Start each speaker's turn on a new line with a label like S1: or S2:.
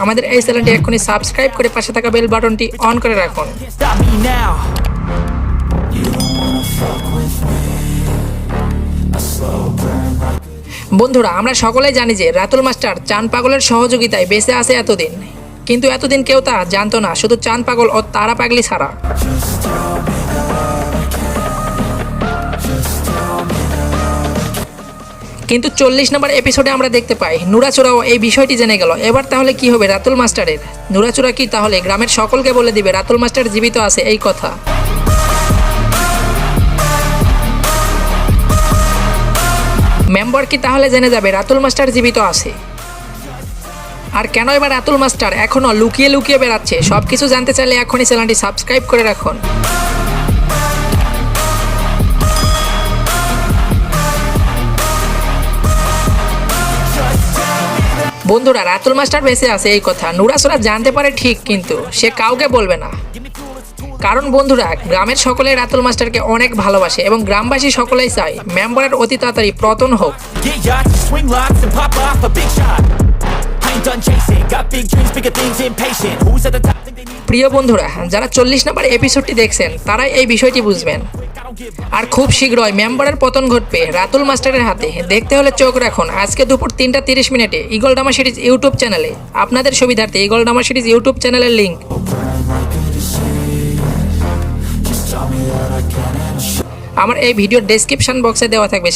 S1: আমাদের এই চ্যানেলটি এখনই সাবস্ক্রাইব করে পাশে থাকা বেল বাটনটি অন করে রাখুন।
S2: Stop me now.
S1: বন্ধুরা, আমরা সকলেই জানি যে রাতুল মাস্টার চাঁদ পাগলের সহযোগিতায় বেঁচে আছে এতদিন, কিন্তু এতদিন কেউ তা জানতো না, শুধু চাঁদ পাগল ও তারা পাগলি ছাড়া। কিন্তু 40 নম্বর এপিসোডে আমরা দেখতে পাই নুরাচূড়াও এই বিষয়টি জেনে গেল। এবার তাহলে কি হবে রাতুল মাস্টারের? নুরাচূড়া কি তাহলে গ্রামের সকলকে বলে দিবে রাতুল মাস্টার জীবিত আছে এই কথা? মেম্বার কি তাহলে জেনে যাবে রাতুল মাস্টার জীবিত আছে? আর কেন এবার রাতুল মাস্টার এখনো লুকিয়ে লুকিয়ে বেড়াচ্ছে? সবকিছু জানতে চাইলে এখনই চ্যানেলটি সাবস্ক্রাইব করে রাখুন। বন্ধুরা, রাতুল মাস্টার বেঁচে আছে এই কথা নুরাচূড়া জানতে পারে ঠিক, কিন্তু সে কাউকে বলবে না। কারণ বন্ধুরা, গ্রামের সকলেই রাতুল মাস্টারকে অনেক ভালোবাসে এবং গ্রামবাসী সকলেই চায় মেম্বারের অতি তাড়াতাড়ি পতন হোক।
S2: Get yachts, swing locks and pop off a big shot. I ain't done chasing, got big dreams, bigger things, impatient. Who's at the top? Think they need
S1: প্রিয় বন্ধুরা, যারা 40 নম্বর এপিসোডটি দেখছেন তারাই এই বিষয়টি বুঝবেন। আর খুব শীঘ্রই মেম্বারের পতন ঘটবে রাতুল মাস্টারের হাতে। দেখতে হলে চোখ রাখুন আজকে দুপুর 3টা 30 মিনিটে ঈগল ডামা সিরিজ ইউটিউব চ্যানেলে। আপনাদের সুবিধার্থে ঈগল ডামা সিরিজ ইউটিউব চ্যানেলের লিঙ্ক আমার এই ভিডিওর ডেসক্রিপশন বক্সে দেওয়া থাকবে।